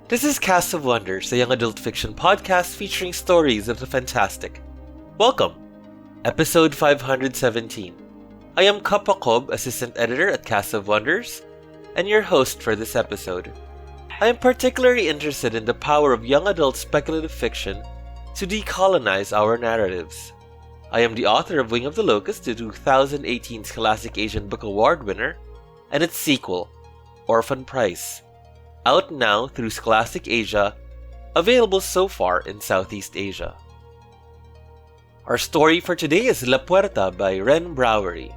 This is Cast of Wonders, a young adult fiction podcast featuring stories of the fantastic. Welcome! Episode 517. I am Kapakob, assistant editor at Cast of Wonders, and your host for this episode. I am particularly interested in the power of young adult speculative fiction to decolonize our narratives. I am the author of Wing of the Locust, the 2018 Scholastic Asian Book Award winner, and its sequel, Orphan Price, out now through Scholastic Asia, available so far in Southeast Asia. Our story for today is La Puerta by Ren Browery.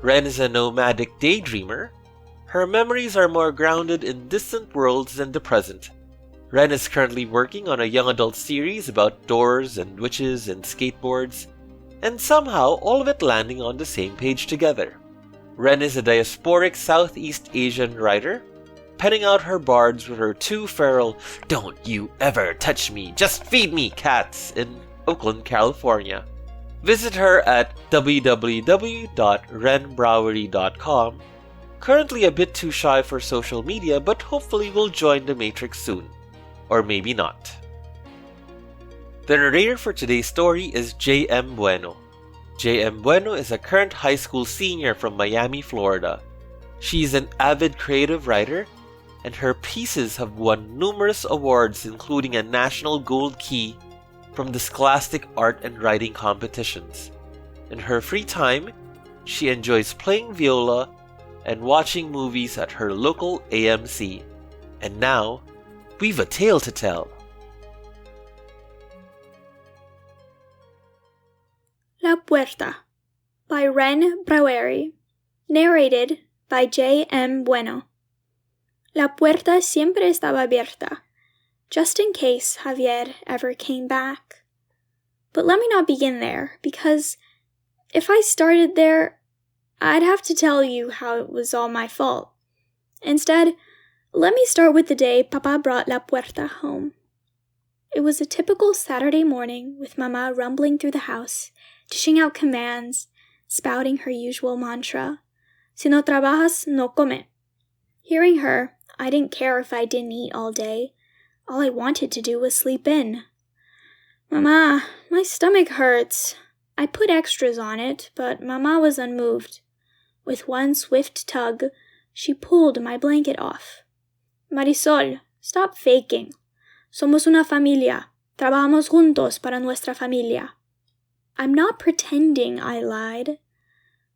Ren is a nomadic daydreamer. Her memories are more grounded in distant worlds than the present. Ren is currently working on a young adult series about doors and witches and skateboards, and somehow all of it landing on the same page together. Ren is a diasporic Southeast Asian writer, penning out her bards with her two feral "Don't you ever touch me, just feed me" cats in Oakland, California. Visit her at www.renbrowery.com. Currently a bit too shy for social media, but hopefully will join the Matrix soon. Or maybe not. The narrator for today's story is J.M. Bueno. J.M. Bueno is a current high school senior from Miami, Florida. She's an avid creative writer, and her pieces have won numerous awards, including a National Gold Key from the Scholastic Art and Writing competitions. In her free time, she enjoys playing viola and watching movies at her local AMC. And now, we've a tale to tell. La Puerta by Ren Browery. Narrated by J.M. Bueno. La puerta siempre estaba abierta, just in case Javier ever came back. But let me not begin there, because if I started there, I'd have to tell you how it was all my fault. Instead, let me start with the day Papa brought La Puerta home. It was a typical Saturday morning with Mama rumbling through the house, dishing out commands, spouting her usual mantra, "Si no trabajas, no come." Hearing her, I didn't care if I didn't eat all day. All I wanted to do was sleep in. "Mama, my stomach hurts." I put extras on it, but Mama was unmoved. With one swift tug, she pulled my blanket off. "Marisol, stop faking. Somos una familia. Trabajamos juntos para nuestra familia." I'm not pretending, I lied.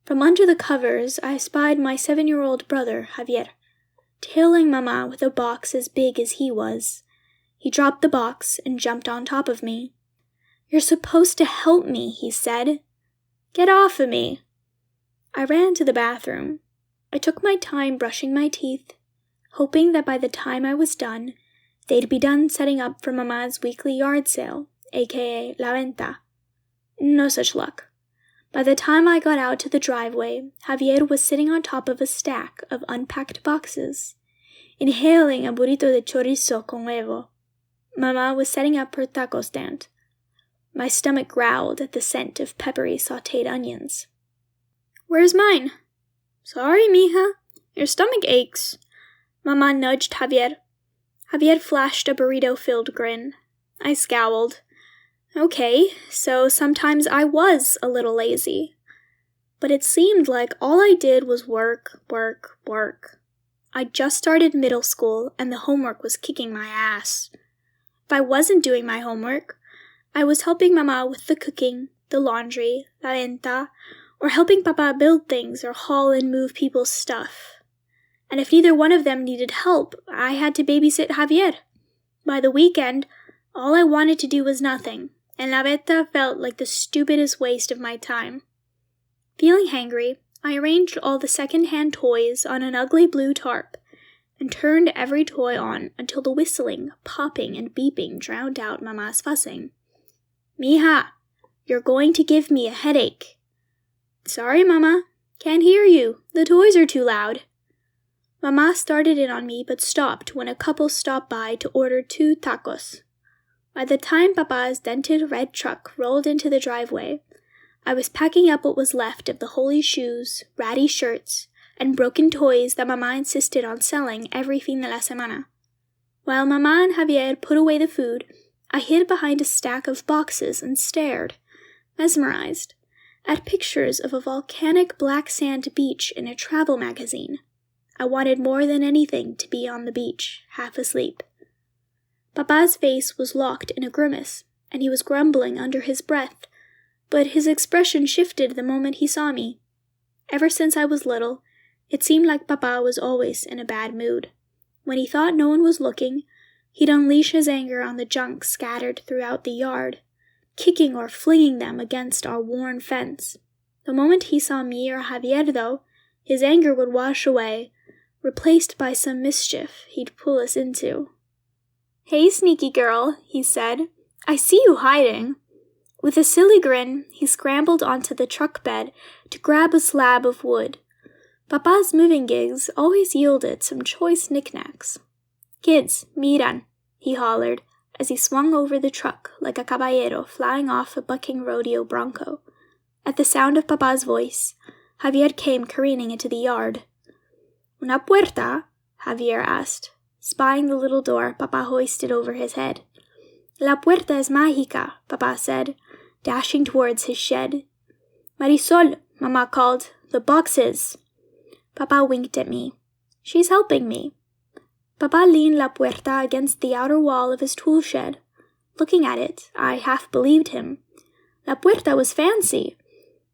From under the covers, I spied my 7-year-old brother, Javier, tailing Mama with a box as big as he was. He dropped the box and jumped on top of me. "You're supposed to help me," he said. "Get off of me." I ran to the bathroom. I took my time brushing my teeth, hoping that by the time I was done, they'd be done setting up for Mama's weekly yard sale, aka La Venta. No such luck. By the time I got out to the driveway, Javier was sitting on top of a stack of unpacked boxes, inhaling a burrito de chorizo con huevo. Mama was setting up her taco stand. My stomach growled at the scent of peppery sautéed onions. "Where's mine?" "Sorry, mija. Your stomach aches." Mama nudged Javier. Javier flashed a burrito-filled grin. I scowled. Okay, so sometimes I was a little lazy. But it seemed like all I did was work, work, work. I just started middle school, and the homework was kicking my ass. If I wasn't doing my homework, I was helping Mama with the cooking, the laundry, la venta, or helping Papa build things or haul and move people's stuff. And if neither one of them needed help, I had to babysit Javier. By the weekend, all I wanted to do was nothing, and La Venta felt like the stupidest waste of my time. Feeling hangry, I arranged all the second-hand toys on an ugly blue tarp and turned every toy on until the whistling, popping, and beeping drowned out Mama's fussing. "Mija, you're going to give me a headache." "Sorry, Mama. Can't hear you. The toys are too loud." Mama started in on me but stopped when a couple stopped by to order 2 tacos. By the time Papa's dented red truck rolled into the driveway, I was packing up what was left of the holey shoes, ratty shirts, and broken toys that Mama insisted on selling every fin de la semana. While Mama and Javier put away the food, I hid behind a stack of boxes and stared, mesmerized, at pictures of a volcanic black sand beach in a travel magazine. I wanted more than anything to be on the beach, half asleep. Papa's face was locked in a grimace, and he was grumbling under his breath, but his expression shifted the moment he saw me. Ever since I was little, it seemed like Papa was always in a bad mood. When he thought no one was looking, he'd unleash his anger on the junk scattered throughout the yard, kicking or flinging them against our worn fence. The moment he saw me or Javier, though, his anger would wash away, replaced by some mischief he'd pull us into. "Hey, sneaky girl," he said. "I see you hiding." With a silly grin, he scrambled onto the truck bed to grab a slab of wood. Papa's moving gigs always yielded some choice knickknacks. "Kids, miran," he hollered as he swung over the truck like a caballero flying off a bucking rodeo bronco. At the sound of Papa's voice, Javier came careening into the yard. "Una puerta?" Javier asked, spying the little door Papa hoisted over his head. "La puerta es mágica," Papa said, dashing towards his shed. "Marisol," Mama called, "the boxes." Papa winked at me. "She's helping me." Papa leaned La Puerta against the outer wall of his tool shed. Looking at it, I half believed him. La Puerta was fancy.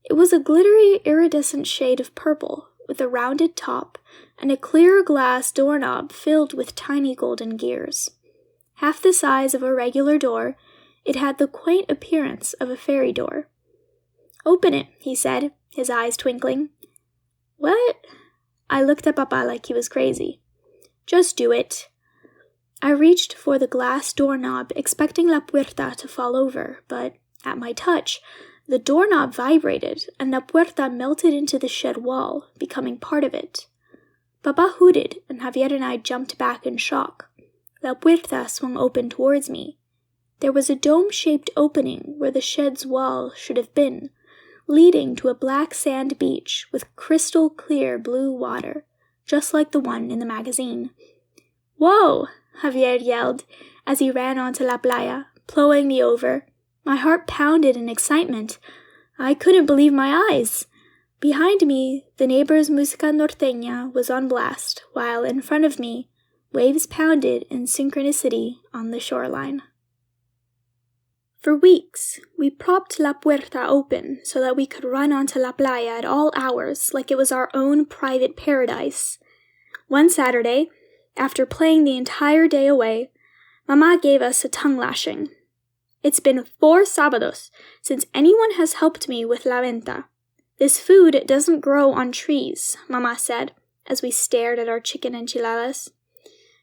It was a glittery, iridescent shade of purple, with a rounded top and a clear glass doorknob filled with tiny golden gears. Half the size of a regular door, it had the quaint appearance of a fairy door. "Open it," he said, his eyes twinkling. "What?" I looked at Papa like he was crazy. "Just do it." I reached for the glass doorknob, expecting La Puerta to fall over, but at my touch, the doorknob vibrated, and La Puerta melted into the shed wall, becoming part of it. Papa hooted, and Javier and I jumped back in shock. La Puerta swung open towards me. There was a dome-shaped opening where the shed's wall should have been, leading to a black sand beach with crystal-clear blue water, just like the one in the magazine. "Whoa!" Javier yelled as he ran onto La Playa, plowing me over. My heart pounded in excitement. I couldn't believe my eyes. Behind me, the neighbor's música norteña was on blast, while in front of me, waves pounded in synchronicity on the shoreline. For weeks, we propped La Puerta open so that we could run onto La Playa at all hours like it was our own private paradise. One Saturday, after playing the entire day away, Mama gave us a tongue-lashing. "It's been 4 sábados since anyone has helped me with la venta. This food doesn't grow on trees," Mama said, as we stared at our chicken enchiladas.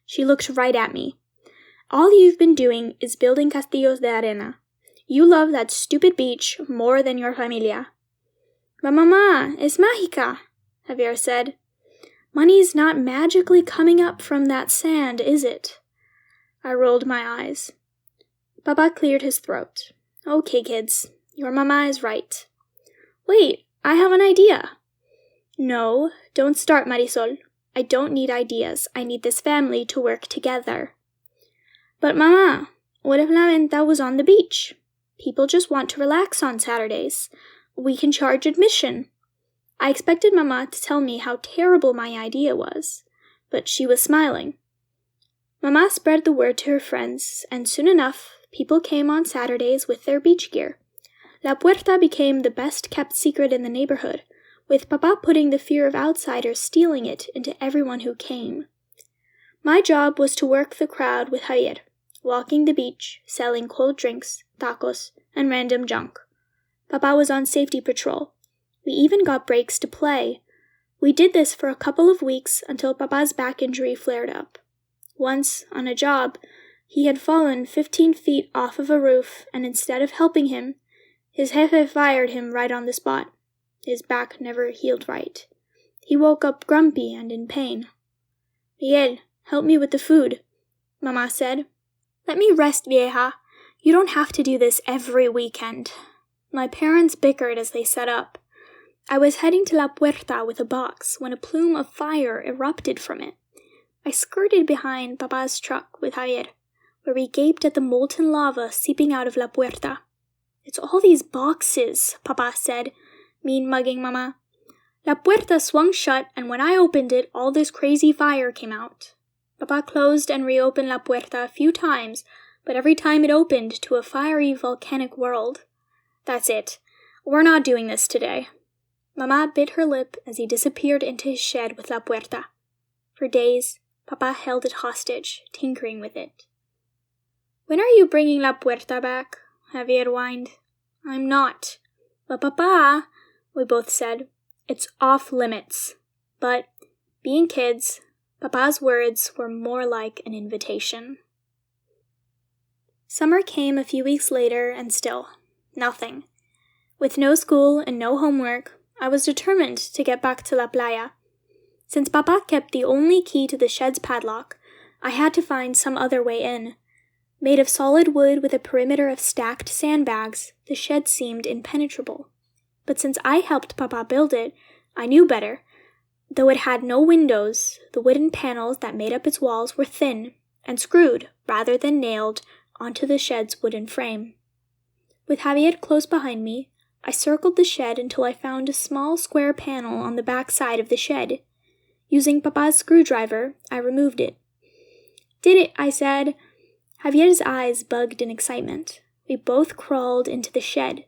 She looked right at me. "All you've been doing is building castillos de arena. You love that stupid beach more than your familia." "But Mama, es mágica," Javier said. "Money's not magically coming up from that sand, is it?" I rolled my eyes. Papa cleared his throat. "Okay, kids, your Mama is right." "Wait, I have an idea." "No, don't start, Marisol. I don't need ideas. I need this family to work together." "But Mama, what if la venta was on the beach? People just want to relax on Saturdays. We can charge admission." I expected Mama to tell me how terrible my idea was, but she was smiling. Mama spread the word to her friends, and soon enough, people came on Saturdays with their beach gear. La Puerta became the best-kept secret in the neighborhood, with Papa putting the fear of outsiders stealing it into everyone who came. My job was to work the crowd with Javier, walking the beach, selling cold drinks, tacos, and random junk. Papa was on safety patrol. We even got breaks to play. We did this for a couple of weeks until Papa's back injury flared up. Once, on a job, he had fallen 15 feet off of a roof, and instead of helping him, his jefe fired him right on the spot. His back never healed right. He woke up grumpy and in pain. "Miguel, help me with the food," Mama said. "Let me rest, vieja. You don't have to do this every weekend." My parents bickered as they set up. I was heading to La Puerta with a box when a plume of fire erupted from it. I skirted behind Papa's truck with Javier, where we gaped at the molten lava seeping out of La Puerta. "It's all these boxes," Papa said, mean-mugging Mama. La Puerta swung shut, and when I opened it, all this crazy fire came out. Papa closed and reopened La Puerta a few times, but every time it opened to a fiery volcanic world. "That's it. We're not doing this today." Mama bit her lip as he disappeared into his shed with La Puerta. For days, Papa held it hostage, tinkering with it. "When are you bringing La Puerta back?" Javier whined. "I'm not." "But Papa," we both said, "it's off limits." But, being kids, Papa's words were more like an invitation. Summer came a few weeks later, and still, nothing. With no school and no homework, I was determined to get back to La Playa. Since Papa kept the only key to the shed's padlock, I had to find some other way in. Made of solid wood with a perimeter of stacked sandbags, the shed seemed impenetrable. But since I helped Papa build it, I knew better. Though it had no windows, the wooden panels that made up its walls were thin and screwed, rather than nailed, onto the shed's wooden frame. With Javier close behind me, I circled the shed until I found a small square panel on the back side of the shed. Using Papa's screwdriver, I removed it. "Did it," I said. Javier's eyes bugged in excitement. We both crawled into the shed.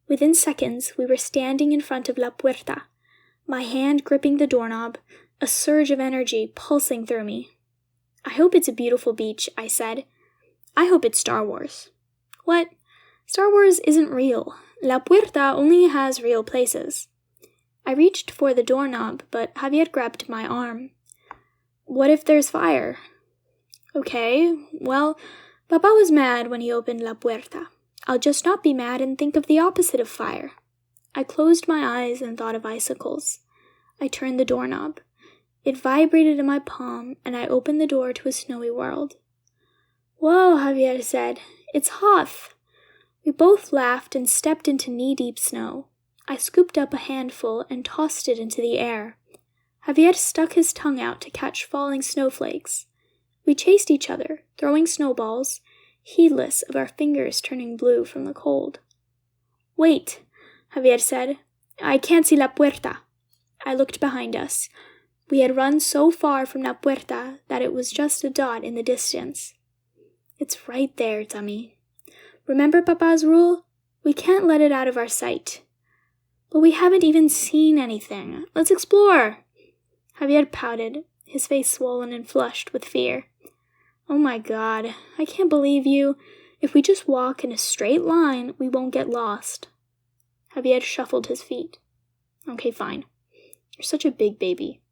Within seconds, we were standing in front of La Puerta, my hand gripping the doorknob, a surge of energy pulsing through me. "I hope it's a beautiful beach," I said. "I hope it's Star Wars." "What? Star Wars isn't real. La Puerta only has real places." I reached for the doorknob, but Javier grabbed my arm. "What if there's fire?" "Okay, well, Papa was mad when he opened La Puerta. I'll just not be mad and think of the opposite of fire." I closed my eyes and thought of icicles. I turned the doorknob. It vibrated in my palm, and I opened the door to a snowy world. "Whoa," Javier said. "It's hot." We both laughed and stepped into knee-deep snow. I scooped up a handful and tossed it into the air. Javier stuck his tongue out to catch falling snowflakes. We chased each other, throwing snowballs, heedless of our fingers turning blue from the cold. "Wait," Javier said. "I can't see La Puerta." I looked behind us. We had run so far from La Puerta that it was just a dot in the distance. "It's right there, dummy. Remember Papa's rule? We can't let it out of our sight." "But we haven't even seen anything. Let's explore." Javier pouted, his face swollen and flushed with fear. "Oh my God, I can't believe you. If we just walk in a straight line, we won't get lost." Javier shuffled his feet. "Okay, fine. You're such a big baby."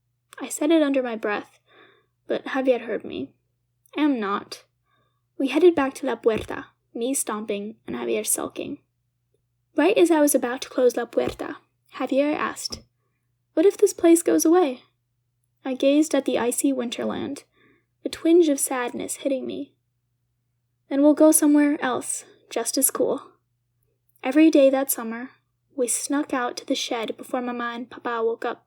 I said it under my breath, but Javier heard me. "I'm not." We headed back to La Puerta, me stomping and Javier sulking. Right as I was about to close La Puerta, Javier asked, "What if this place goes away?" I gazed at the icy winterland, a twinge of sadness hitting me. "Then we'll go somewhere else, just as cool." Every day that summer, we snuck out to the shed before Mama and Papa woke up.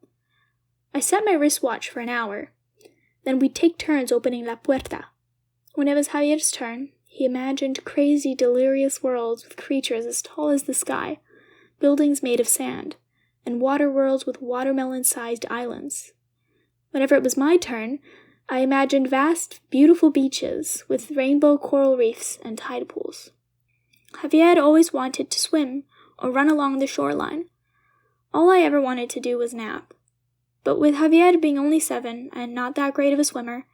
I set my wristwatch for an hour. Then we'd take turns opening La Puerta. When it was Javier's turn, he imagined crazy, delirious worlds with creatures as tall as the sky, buildings made of sand, and water worlds with watermelon-sized islands. Whenever it was my turn, I imagined vast, beautiful beaches with rainbow coral reefs and tide pools. Javier always wanted to swim or run along the shoreline. All I ever wanted to do was nap. But with Javier being only 7 and not that great of a swimmer,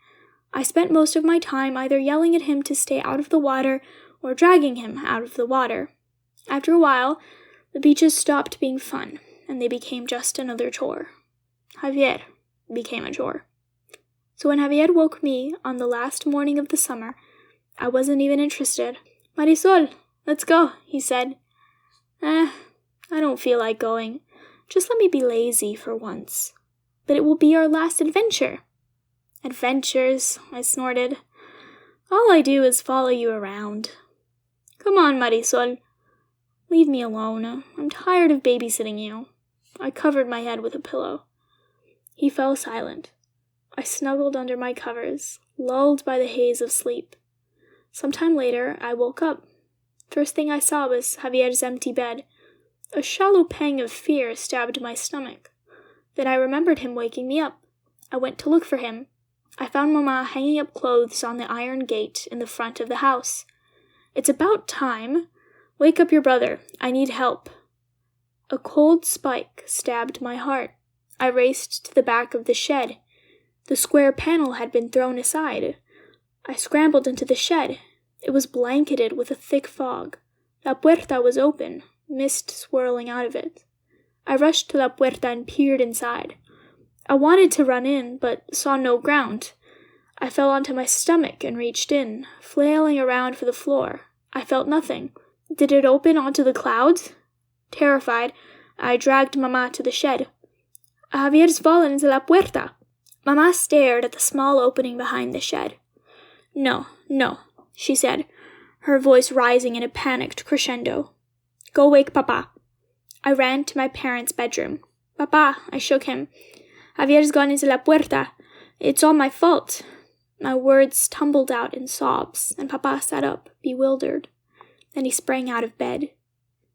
I spent most of my time either yelling at him to stay out of the water or dragging him out of the water. After a while, the beaches stopped being fun, and they became just another chore. Javier became a chore. So when Javier woke me on the last morning of the summer, I wasn't even interested. "Marisol, let's go," he said. I don't feel like going. Just let me be lazy for once. But it will be our last adventure." "Adventures," I snorted. "All I do is follow you around." "Come on, Marisol." "Leave me alone. I'm tired of babysitting you." I covered my head with a pillow. He fell silent. I snuggled under my covers, lulled by the haze of sleep. Sometime later, I woke up. First thing I saw was Javier's empty bed. A shallow pang of fear stabbed my stomach. Then I remembered him waking me up. I went to look for him. I found Mama hanging up clothes on the iron gate in the front of the house. "It's about time. Wake up your brother. I need help." A cold spike stabbed my heart. I raced to the back of the shed. The square panel had been thrown aside. I scrambled into the shed. It was blanketed with a thick fog. La puerta was open, mist swirling out of it. I rushed to la puerta and peered inside. I wanted to run in, but saw no ground. I fell onto my stomach and reached in, flailing around for the floor. I felt nothing. Did it open onto the clouds? Terrified, I dragged Mama to the shed. "Javier's fallen into la puerta." Mama stared at the small opening behind the shed. No, she said, her voice rising in a panicked crescendo. "Go wake Papa." I ran to my parents' bedroom. "Papa," I shook him. "Javier's gone into la puerta. It's all my fault." My words tumbled out in sobs, and Papa sat up, bewildered. Then he sprang out of bed.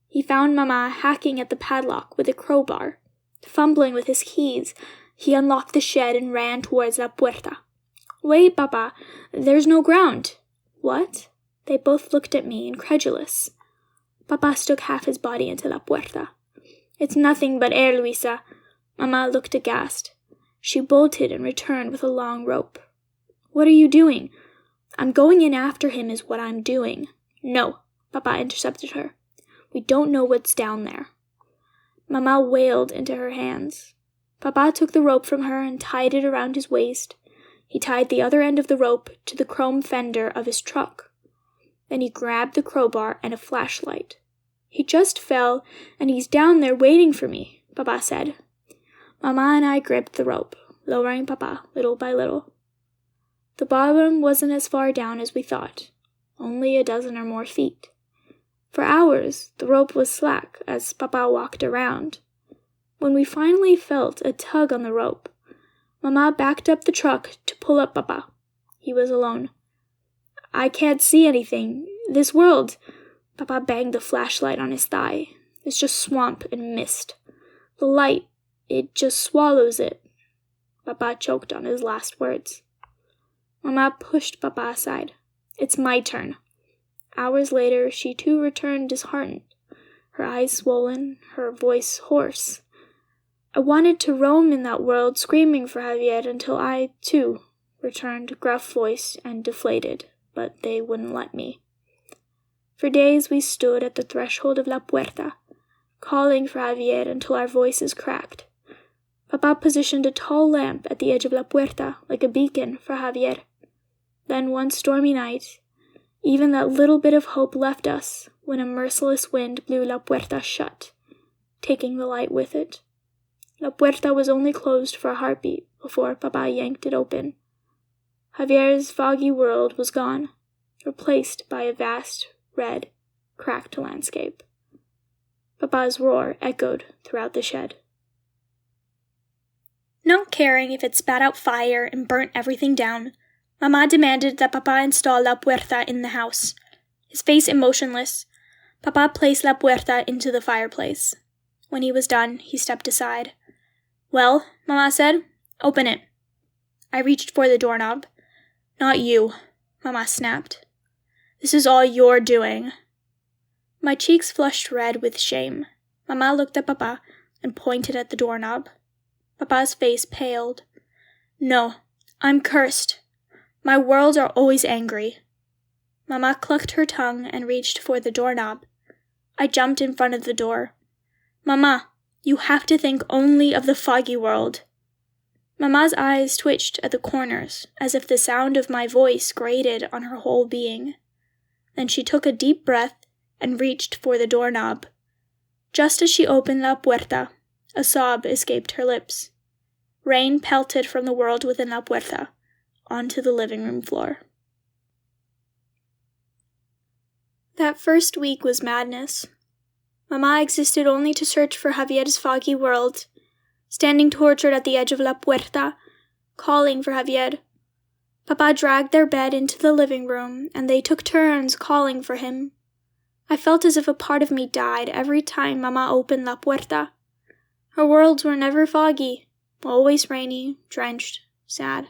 He found Mama hacking at the padlock with a crowbar. Fumbling with his keys, he unlocked the shed and ran towards la puerta. "Wait, Papa, there's no ground." "What?" They both looked at me, incredulous. Papa stuck half his body into la puerta. "It's nothing but air, Luisa." Mama looked aghast. She bolted and returned with a long rope. "What are you doing?" "I'm going in after him is what I'm doing." "No," Papa intercepted her. "We don't know what's down there." Mama wailed into her hands. Papa took the rope from her and tied it around his waist. He tied the other end of the rope to the chrome fender of his truck. Then he grabbed the crowbar and a flashlight. "He just fell, and he's down there waiting for me," Papa said. Mama and I gripped the rope, lowering Papa little by little. The bottom wasn't as far down as we thought, only a dozen or more feet. For hours, the rope was slack as Papa walked around. When we finally felt a tug on the rope, Mama backed up the truck to pull up Papa. He was alone. "I can't see anything. This world," Papa banged the flashlight on his thigh, "is just swamp and mist. The light, it just swallows it." Papa choked on his last words. Mama pushed Papa aside. "It's my turn." Hours later, she too returned disheartened, her eyes swollen, her voice hoarse. I wanted to roam in that world screaming for Javier until I, too, returned gruff-voiced and deflated, but they wouldn't let me. For days we stood at the threshold of la puerta, calling for Javier until our voices cracked. Papa positioned a tall lamp at the edge of la puerta like a beacon for Javier. Then one stormy night, even that little bit of hope left us when a merciless wind blew la puerta shut, taking the light with it. La puerta was only closed for a heartbeat before Papa yanked it open. Javier's foggy world was gone, replaced by a vast, red, cracked landscape. Papa's roar echoed throughout the shed. Not caring if it spat out fire and burnt everything down, Mama demanded that Papa install la puerta in the house. His face emotionless, Papa placed la puerta into the fireplace. When he was done, he stepped aside. "Well," Mama said, "open it." I reached for the doorknob. "Not you," Mama snapped. "This is all your doing." My cheeks flushed red with shame. Mama looked at Papa and pointed at the doorknob. Papa's face paled. "No, I'm cursed. My worlds are always angry." Mama clucked her tongue and reached for the doorknob. I jumped in front of the door. "Mama, you have to think only of the foggy world." Mama's eyes twitched at the corners, as if the sound of my voice grated on her whole being. Then she took a deep breath and reached for the doorknob. Just as she opened la puerta, a sob escaped her lips. Rain pelted from the world within la puerta onto the living room floor. That first week was madness. Mama existed only to search for Javier's foggy world. Standing tortured at the edge of la puerta, calling for Javier. Papa dragged their bed into the living room, and they took turns calling for him. I felt as if a part of me died every time Mama opened La Puerta. Her worlds were never foggy, always rainy, drenched, sad.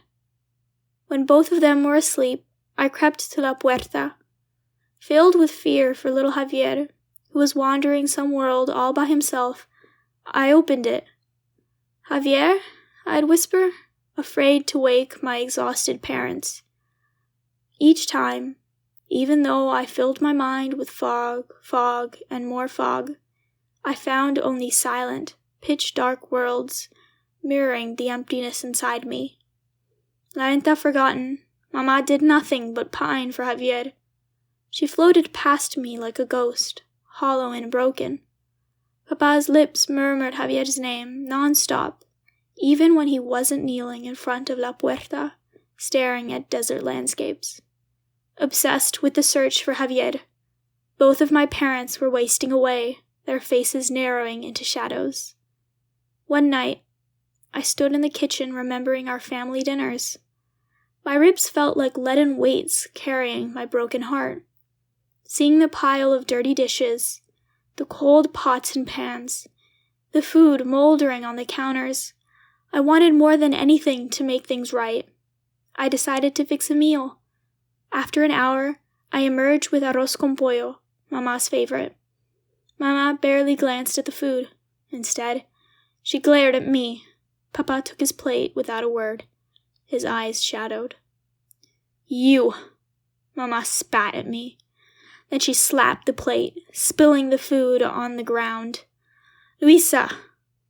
When both of them were asleep, I crept to La Puerta. Filled with fear for little Javier, who was wandering some world all by himself, I opened it. "Javier?" I'd whisper, afraid to wake my exhausted parents. Each time, even though I filled my mind with fog, and more fog, I found only silent, pitch-dark worlds mirroring the emptiness inside me. Larenta forgotten, Mama did nothing but pine for Javier. She floated past me like a ghost, hollow and broken. Papa's lips murmured Javier's name non-stop, even when he wasn't kneeling in front of La Puerta, staring at desert landscapes. Obsessed with the search for Javier, both of my parents were wasting away, their faces narrowing into shadows. One night, I stood in the kitchen remembering our family dinners. My ribs felt like leaden weights carrying my broken heart. Seeing the pile of dirty dishes, the cold pots and pans, the food moldering on the counters, I wanted more than anything to make things right. I decided to fix a meal. After an hour, I emerged with arroz con pollo, Mama's favorite. Mama barely glanced at the food. Instead, she glared at me. Papa took his plate without a word. His eyes shadowed. "You!" Mama spat at me. Then she slapped the plate, spilling the food on the ground. "Luisa!"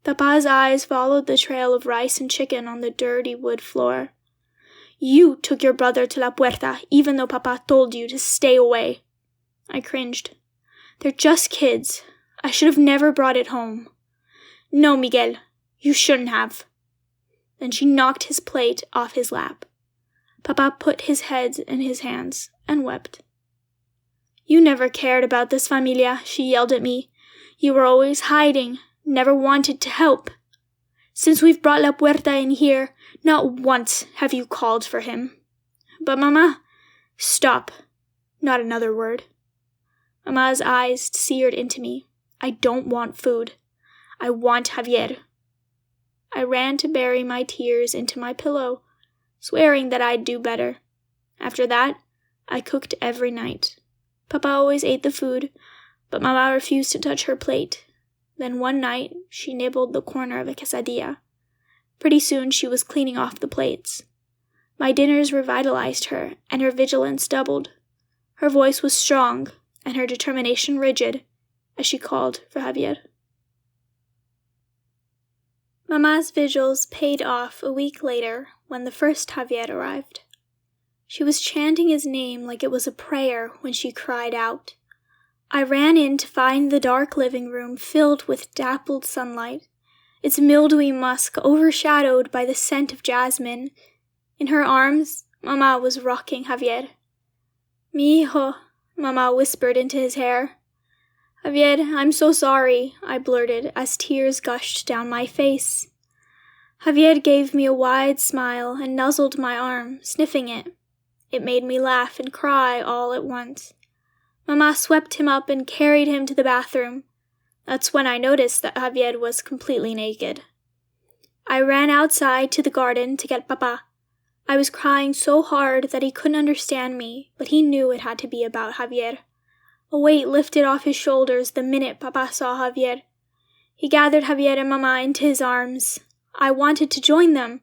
Papa's eyes followed the trail of rice and chicken on the dirty wood floor. "You took your brother to La Puerta, even though Papa told you to stay away." I cringed. "They're just kids. I should have never brought it home." "No, Miguel, you shouldn't have." Then she knocked his plate off his lap. Papa put his head in his hands and wept. "You never cared about this familia," she yelled at me. "You were always hiding, never wanted to help. Since we've brought La Puerta in here, not once have you called for him." "But Mama—" "Stop. Not another word." Mama's eyes seared into me. "I don't want food. I want Javier." I ran to bury my tears into my pillow, swearing that I'd do better. After that, I cooked every night. Papa always ate the food, but Mama refused to touch her plate. Then one night, she nibbled the corner of a quesadilla. Pretty soon, she was cleaning off the plates. My dinners revitalized her, and her vigilance doubled. Her voice was strong, and her determination rigid, as she called for Javier. Mama's vigils paid off a week later when the first Javier arrived. She was chanting his name like it was a prayer when she cried out. I ran in to find the dark living room filled with dappled sunlight, its mildewy musk overshadowed by the scent of jasmine. In her arms, Mama was rocking Javier. "Mi hijo," Mama whispered into his hair. "Javier, I'm so sorry," I blurted as tears gushed down my face. Javier gave me a wide smile and nuzzled my arm, sniffing it. It made me laugh and cry all at once. Mama swept him up and carried him to the bathroom. That's when I noticed that Javier was completely naked. I ran outside to the garden to get Papa. I was crying so hard that he couldn't understand me, but he knew it had to be about Javier. A weight lifted off his shoulders the minute Papa saw Javier. He gathered Javier and Mama into his arms. I wanted to join them,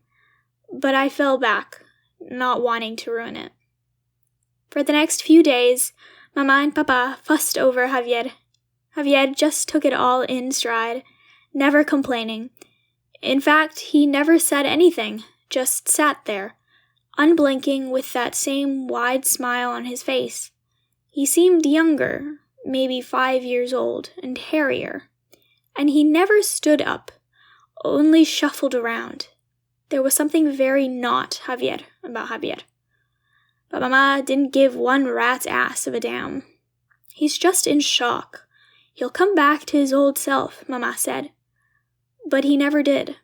but I fell back, not wanting to ruin it. For the next few days, Mama and Papa fussed over Javier. Javier just took it all in stride, never complaining. In fact, he never said anything, just sat there, unblinking with that same wide smile on his face. He seemed younger, maybe 5 years old, and hairier. And he never stood up, only shuffled around. There was something very not Javier about Javier. But Mama didn't give one rat's ass of a damn. "He's just in shock. He'll come back to his old self," Mama said. But he never did.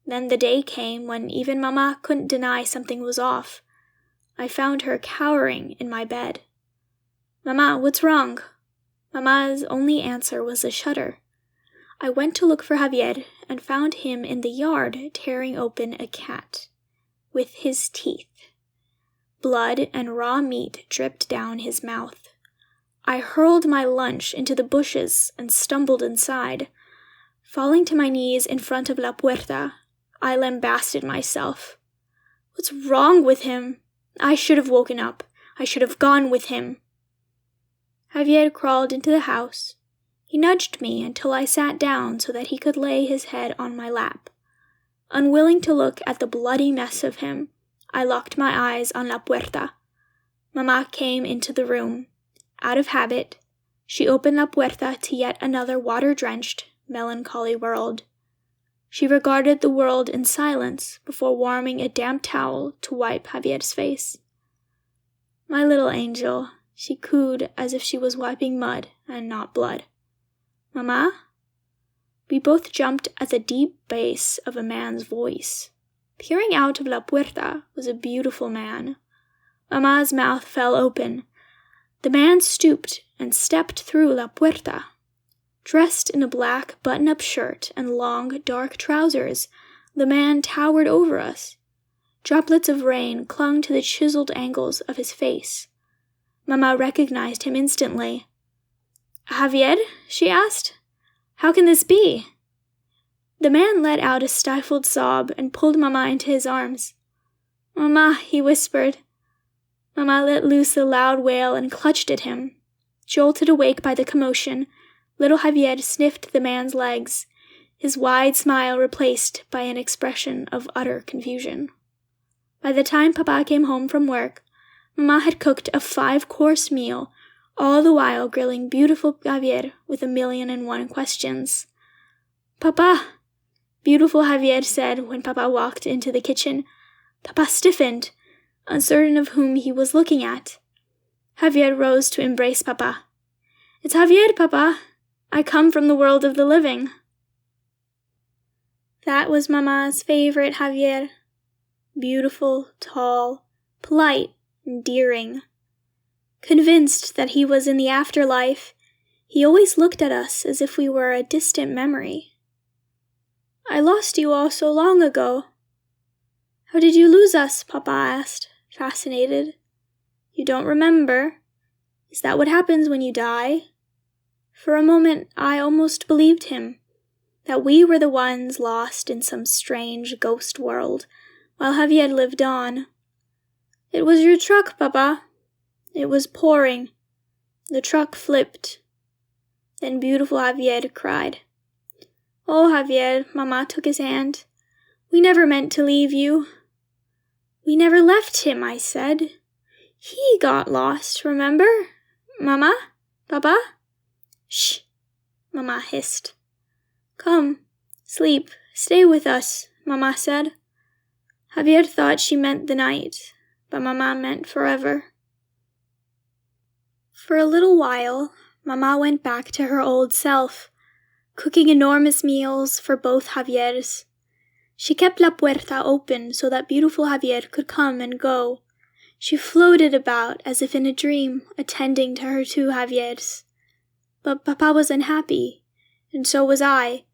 Then the day came when even Mama couldn't deny something was off. I found her cowering in my bed. "Mama, what's wrong?" Mama's only answer was a shudder. I went to look for Javier and found him in the yard tearing open a cat with his teeth. Blood and raw meat dripped down his mouth. I hurled my lunch into the bushes and stumbled inside. Falling to my knees in front of La Puerta, I lambasted myself. What's wrong with him? I should have woken up. I should have gone with him. Javier crawled into the house. He nudged me until I sat down so that he could lay his head on my lap. Unwilling to look at the bloody mess of him, I locked my eyes on La Puerta. Mama came into the room. Out of habit, she opened La Puerta to yet another water-drenched, melancholy world. She regarded the world in silence before warming a damp towel to wipe Javier's face. "My little angel," she cooed as if she was wiping mud and not blood. "Mama?" We both jumped at the deep bass of a man's voice. Peering out of La Puerta was a beautiful man. Mama's mouth fell open. The man stooped and stepped through La Puerta. Dressed in a black button-up shirt and long, dark trousers, the man towered over us. Droplets of rain clung to the chiseled angles of his face. Mama recognized him instantly. "Javier?" she asked. "How can this be?" The man let out a stifled sob and pulled Mama into his arms. "Mama," he whispered. Mama let loose a loud wail and clutched at him. Jolted awake by the commotion, little Javier sniffed the man's legs, his wide smile replaced by an expression of utter confusion. By the time Papa came home from work, Mama had cooked a 5-course meal, all the while grilling beautiful Javier with 1,000,001 questions. "Papa," beautiful Javier said when Papa walked into the kitchen. Papa stiffened, uncertain of whom he was looking at. Javier rose to embrace Papa. "It's Javier, Papa. I come from the world of the living." That was Mama's favorite Javier. Beautiful, tall, polite, endearing. Convinced that he was in the afterlife, he always looked at us as if we were a distant memory. "I lost you all so long ago." "How did you lose us?" Papa asked, fascinated. "You don't remember? Is that what happens when you die?" For a moment, I almost believed him, that we were the ones lost in some strange ghost world, while Javier lived on. "It was your truck, Papa. It was pouring. The truck flipped." Then beautiful Javier cried. "Oh, Javier," Mama took his hand. "We never meant to leave you." "We never left him," I said. "He got lost, remember? Mama? Papa?" "Shh," Mama hissed. "Come, sleep, stay with us," Mama said. Javier thought she meant the night, but Mama meant forever. For a little while, Mama went back to her old self, cooking enormous meals for both Javiers. She kept La Puerta open so that beautiful Javier could come and go. She floated about as if in a dream, attending to her 2 Javiers. But Papa was unhappy, and so was I.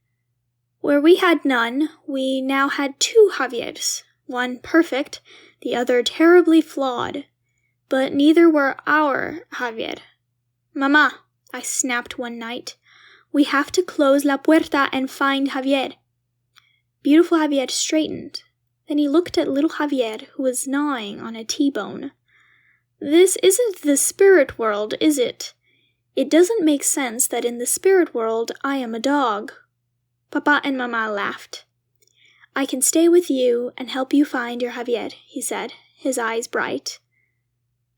Where we had none, we now had 2 Javiers, one perfect, the other terribly flawed. But neither were our Javier. "Mama," I snapped one night, "we have to close La Puerta and find Javier." Beautiful Javier straightened. Then he looked at little Javier, who was gnawing on a T-bone. "This isn't the spirit world, is it? It doesn't make sense that in the spirit world I am a dog." Papa and Mama laughed. "I can stay with you and help you find your Javier," he said, his eyes bright.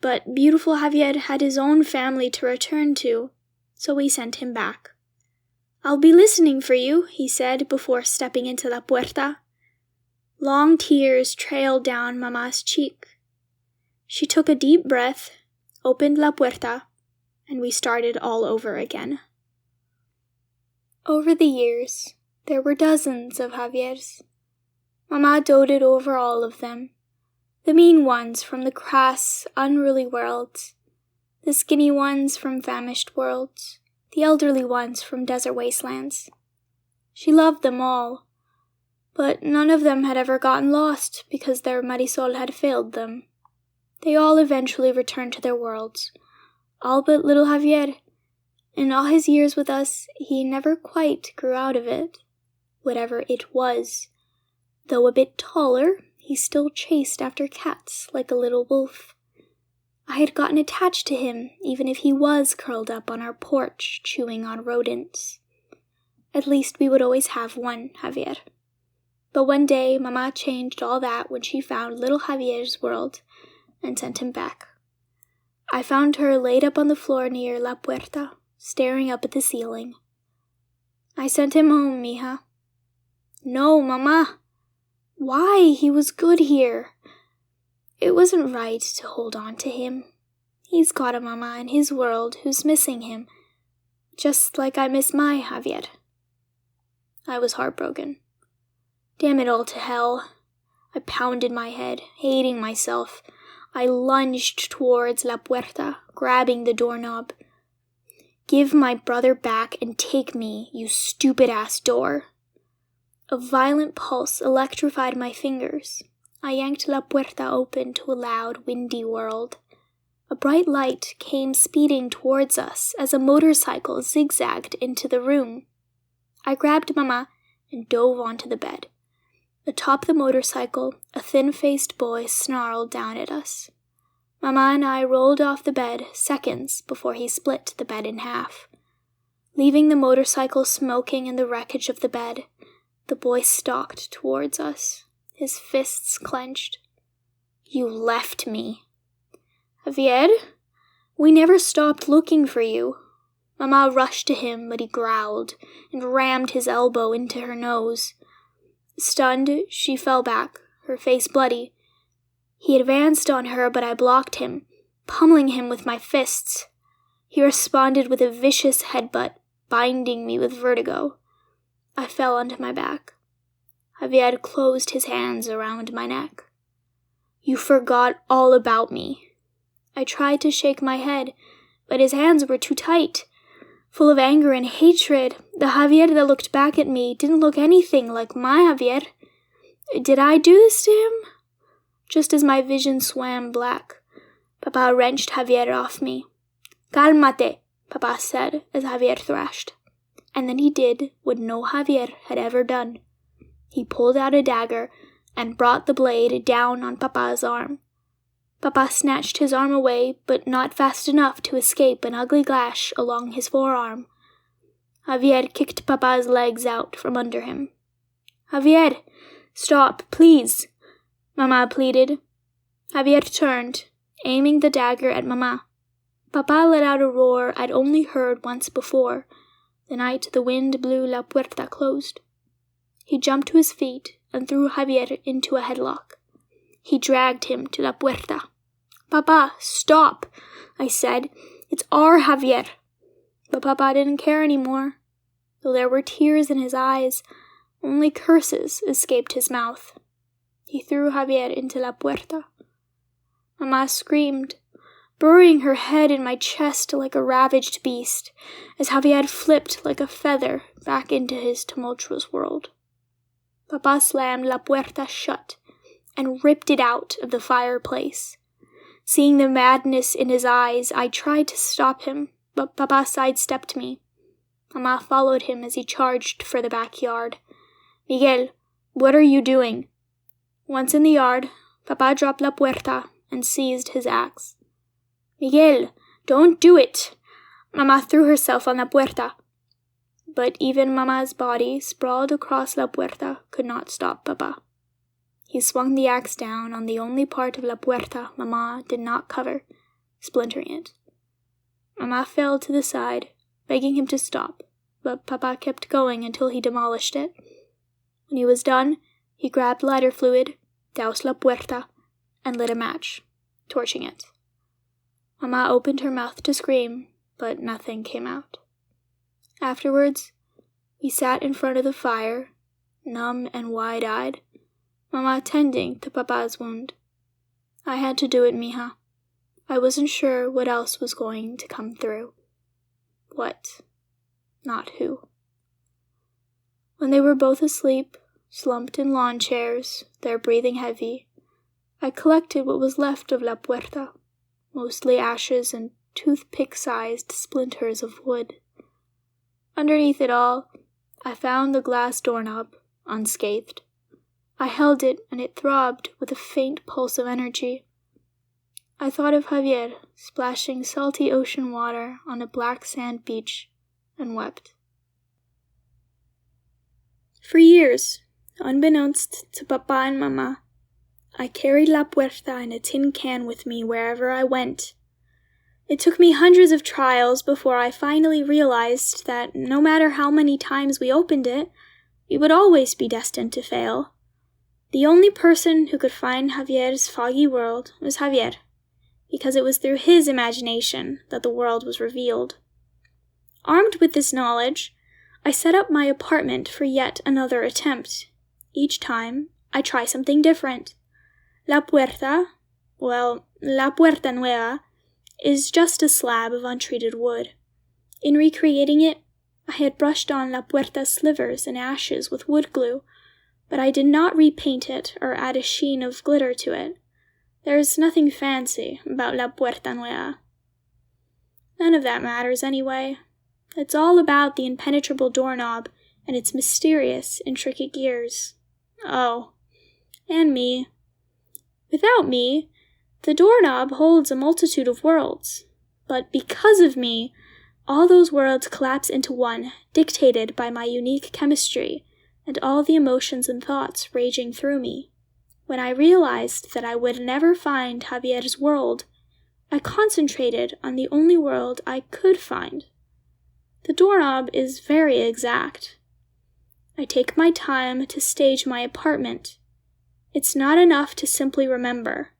But beautiful Javier had his own family to return to, so we sent him back. "I'll be listening for you," he said before stepping into La Puerta. Long tears trailed down Mama's cheek. She took a deep breath, opened La Puerta, and we started all over again. Over the years, there were dozens of Javiers. Mama doted over all of them. The mean ones from the crass, unruly worlds, the skinny ones from famished worlds, the elderly ones from desert wastelands. She loved them all, but none of them had ever gotten lost because their Marisol had failed them. They all eventually returned to their worlds, all but little Javier. In all his years with us, he never quite grew out of it, whatever it was. Though a bit taller, he still chased after cats like a little wolf. I had gotten attached to him, even if he was curled up on our porch chewing on rodents. At least we would always have one Javier. But one day, Mama changed all that when she found little Javier's world and sent him back. I found her laid up on the floor near La Puerta, staring up at the ceiling. I sent him home, mija. No, Mama. Why? He was good here. It wasn't right to hold on to him. He's got a Mama in his world who's missing him, just like I miss my Javier. I was heartbroken. Damn it all to hell. I pounded my head, hating myself. I lunged towards La Puerta, grabbing the doorknob. Give my brother back and take me, you stupid-ass door. A violent pulse electrified my fingers. I yanked La Puerta open to a loud, windy world. A bright light came speeding towards us as a motorcycle zigzagged into the room. I grabbed Mama and dove onto the bed. Atop the motorcycle, a thin-faced boy snarled down at us. Mama and I rolled off the bed seconds before he split the bed in half. Leaving the motorcycle smoking in the wreckage of the bed, the boy stalked towards us, his fists clenched. You left me. Javier, we never stopped looking for you. Mama rushed to him, but he growled and rammed his elbow into her nose. Stunned, she fell back, her face bloody. He advanced on her, but I blocked him, pummeling him with my fists. He responded with a vicious headbutt, binding me with vertigo. I fell onto my back. Javier closed his hands around my neck. You forgot all about me. I tried to shake my head, but his hands were too tight. Full of anger and hatred, the Javier that looked back at me didn't look anything like my Javier. Did I do this to him? Just as my vision swam black, Papa wrenched Javier off me. Cálmate, Papa said as Javier thrashed. And then he did what no Javier had ever done. He pulled out a dagger and brought the blade down on Papa's arm. Papa snatched his arm away, but not fast enough to escape an ugly gash along his forearm. Javier kicked Papa's legs out from under him. Javier, stop, please, Mama pleaded. Javier turned, aiming the dagger at Mama. Papa let out a roar I'd only heard once before, the night the wind blew La Puerta closed. He jumped to his feet and threw Javier into a headlock. He dragged him to La Puerta. Papa, stop, I said. It's our Javier. But Papa didn't care anymore. Though there were tears in his eyes, only curses escaped his mouth. He threw Javier into La Puerta. Mama screamed, burying her head in my chest like a ravaged beast, as Javier flipped like a feather back into his tumultuous world. Papa slammed La Puerta shut and ripped it out of the fireplace. Seeing the madness in his eyes, I tried to stop him, but Papa sidestepped me. Mama followed him as he charged for the backyard. Miguel, what are you doing? Once in the yard, Papa dropped La Puerta and seized his axe. Miguel, don't do it! Mama threw herself on La Puerta. But even Mama's body, sprawled across La Puerta, could not stop Papa. He swung the axe down on the only part of La Puerta Mama did not cover, splintering it. Mama fell to the side, begging him to stop, but Papa kept going until he demolished it. When he was done, he grabbed lighter fluid, doused La Puerta, and lit a match, torching it. Mama opened her mouth to scream, but nothing came out. Afterwards, we sat in front of the fire, numb and wide-eyed, Mama tending to Papa's wound. I had to do it, mija. I wasn't sure what else was going to come through. What, not who. When they were both asleep, slumped in lawn chairs, their breathing heavy, I collected what was left of La Puerta, mostly ashes and toothpick-sized splinters of wood. Underneath it all, I found the glass doorknob, unscathed. I held it, and it throbbed with a faint pulse of energy. I thought of Javier splashing salty ocean water on a black sand beach, and wept. For years, unbeknownst to Papa and Mama, I carried La Puerta in a tin can with me wherever I went. It took me hundreds of trials before I finally realized that no matter how many times we opened it, we would always be destined to fail. The only person who could find Javier's foggy world was Javier, because it was through his imagination that the world was revealed. Armed with this knowledge, I set up my apartment for yet another attempt. Each time, I try something different. La Puerta Nueva, is just a slab of untreated wood. In recreating it, I had brushed on La Puerta's slivers and ashes with wood glue, but I did not repaint it or add a sheen of glitter to it. There is nothing fancy about La Puerta Nueva. None of that matters anyway. It's all about the impenetrable doorknob and its mysterious, intricate gears. Oh, and me. Without me, the doorknob holds a multitude of worlds. But because of me, all those worlds collapse into one, dictated by my unique chemistry and all the emotions and thoughts raging through me. When I realized that I would never find Javier's world, I concentrated on the only world I could find. The doorknob is very exact. I take my time to stage my apartment. It's not enough to simply remember.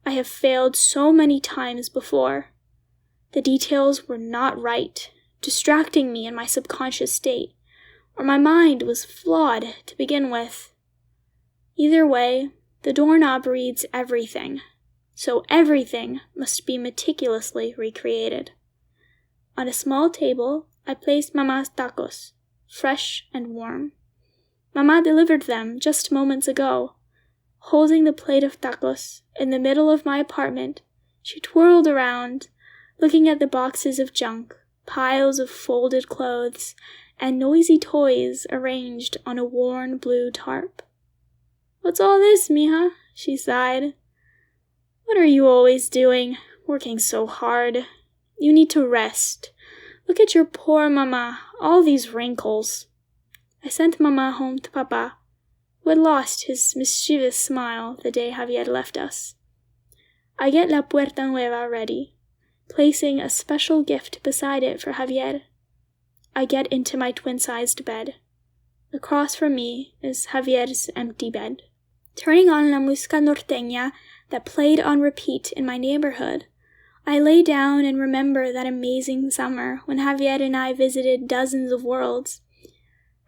I have failed so many times before. The details were not right, distracting me in my subconscious state, or my mind was flawed to begin with. Either way, the doorknob reads everything, so everything must be meticulously recreated. On a small table, I placed Mama's tacos, fresh and warm. Mama delivered them just moments ago. Holding the plate of tacos in the middle of my apartment, she twirled around, looking at the boxes of junk, piles of folded clothes, and noisy toys arranged on a worn blue tarp. "What's all this, mija?" she sighed. "What are you always doing, working so hard? You need to rest. Look at your poor Mama, all these wrinkles." I sent Mama home to Papa, who had lost his mischievous smile the day Javier left us. I get La Puerta Nueva ready, placing a special gift beside it for Javier. I get into my twin-sized bed. Across from me is Javier's empty bed. Turning on la música norteña that played on repeat in my neighborhood, I lay down and remember that amazing summer when Javier and I visited dozens of worlds.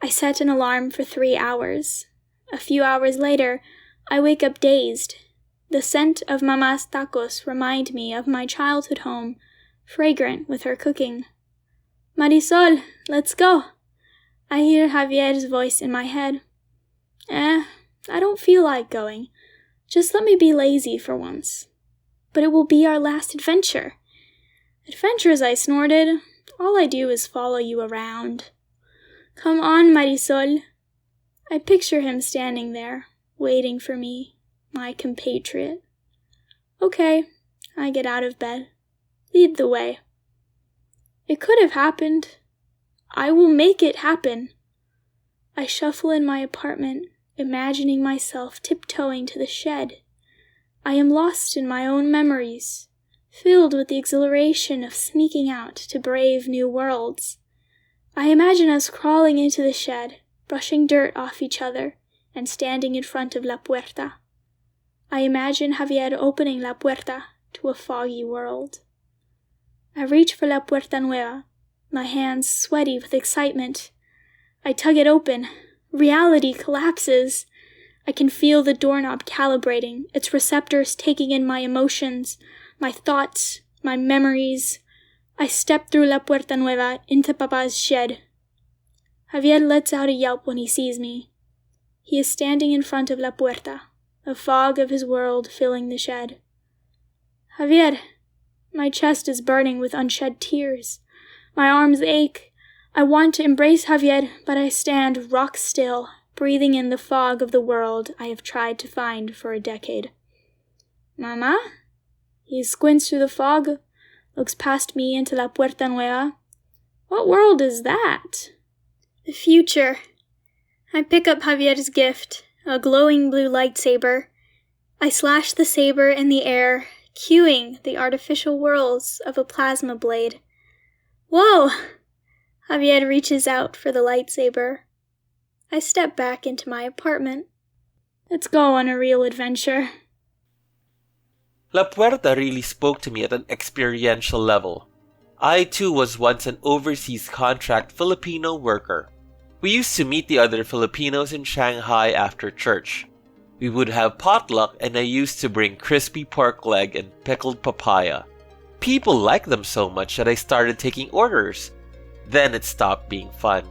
I set an alarm for 3 hours. A few hours later, I wake up dazed. The scent of Mama's tacos remind me of my childhood home, fragrant with her cooking. "Marisol, let's go." I hear Javier's voice in my head. I don't feel like going. Just let me be lazy for once. "But it will be our last adventure." "Adventures," I snorted. "All I do is follow you around." "Come on, Marisol." I picture him standing there, waiting for me, my compatriot. Okay, I get out of bed. Lead the way. It could have happened. I will make it happen. I shuffle in my apartment, imagining myself tiptoeing to the shed. I am lost in my own memories, filled with the exhilaration of sneaking out to brave new worlds. I imagine us crawling into the shed, brushing dirt off each other, and standing in front of La Puerta. I imagine Javier opening La Puerta to a foggy world. I reach for La Puerta Nueva, my hands sweaty with excitement. I tug it open. Reality collapses. I can feel the doorknob calibrating, its receptors taking in my emotions, my thoughts, my memories. I step through La Puerta Nueva into Papa's shed. Javier lets out a yelp when he sees me. He is standing in front of La Puerta, the fog of his world filling the shed. Javier, my chest is burning with unshed tears. My arms ache. I want to embrace Javier, but I stand rock still, breathing in the fog of the world I have tried to find for a decade. Mama? He squints through the fog, looks past me into La Puerta Nueva. What world is that? The future. I pick up Javier's gift, a glowing blue lightsaber. I slash the saber in the air, cueing the artificial whirls of a plasma blade. Whoa! Javier reaches out for the lightsaber. I step back into my apartment. Let's go on a real adventure. La Puerta really spoke to me at an experiential level. I too was once an overseas contract Filipino worker. We used to meet the other Filipinos in Shanghai after church. We would have potluck and I used to bring crispy pork leg and pickled papaya. People liked them so much that I started taking orders. Then it stopped being fun.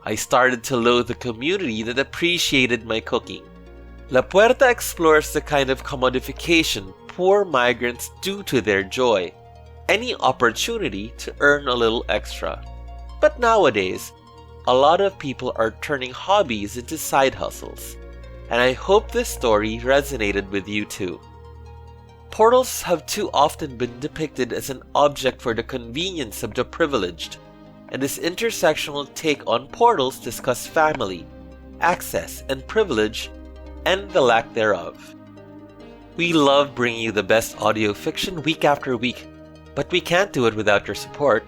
I started to loathe the community that appreciated my cooking. La Puerta explores the kind of commodification poor migrants do to their joy. Any opportunity to earn a little extra. But nowadays, a lot of people are turning hobbies into side hustles. And I hope this story resonated with you too. Portals have too often been depicted as an object for the convenience of the privileged, and this intersectional take on portals discuss family, access, and privilege, and the lack thereof. We love bringing you the best audio fiction week after week, but we can't do it without your support.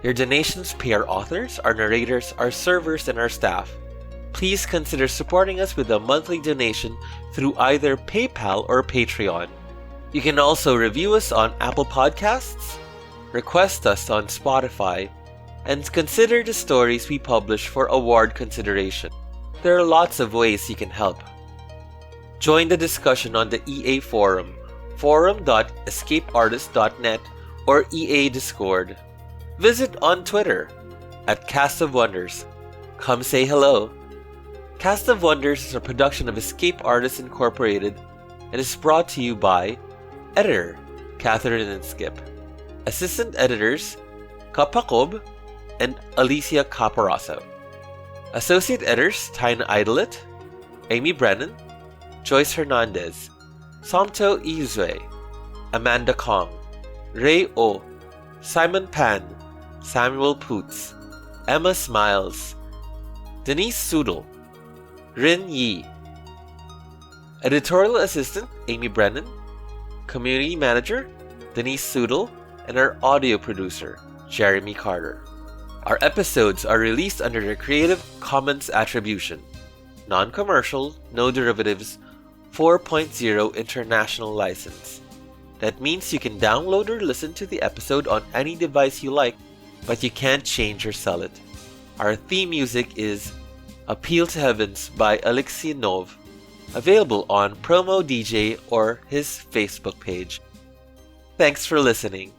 Your donations pay our authors, our narrators, our servers, and our staff. Please consider supporting us with a monthly donation through either PayPal or Patreon. You can also review us on Apple Podcasts, request us on Spotify, and consider the stories we publish for award consideration. There are lots of ways you can help. Join the discussion on the EA Forum, forum.escapeartist.net, or EA Discord. Visit on Twitter at Cast of Wonders. Come say hello. Cast of Wonders is a production of Escape Artists Incorporated and is brought to you by Editor Catherine and Skip, Assistant Editors Kapakob and Alicia Caparaso, Associate Editors Tina Idlet, Amy Brennan, Joyce Hernandez, Somto Izue, Amanda Kong, Ray O, Simon Pan, Samuel Poots, Emma Smiles, Denise Sudel, Rin Yi, Editorial Assistant Amy Brennan, Community Manager Denise Sudel, and our audio producer Jeremy Carter. Our episodes are released under the Creative Commons Attribution, Non-Commercial, No Derivatives 4.0 International License. That means you can download or listen to the episode on any device you like, but you can't change or sell it. Our theme music is Appeal to Heavens by Alexei Nov, available on Promo DJ or his Facebook page. Thanks for listening.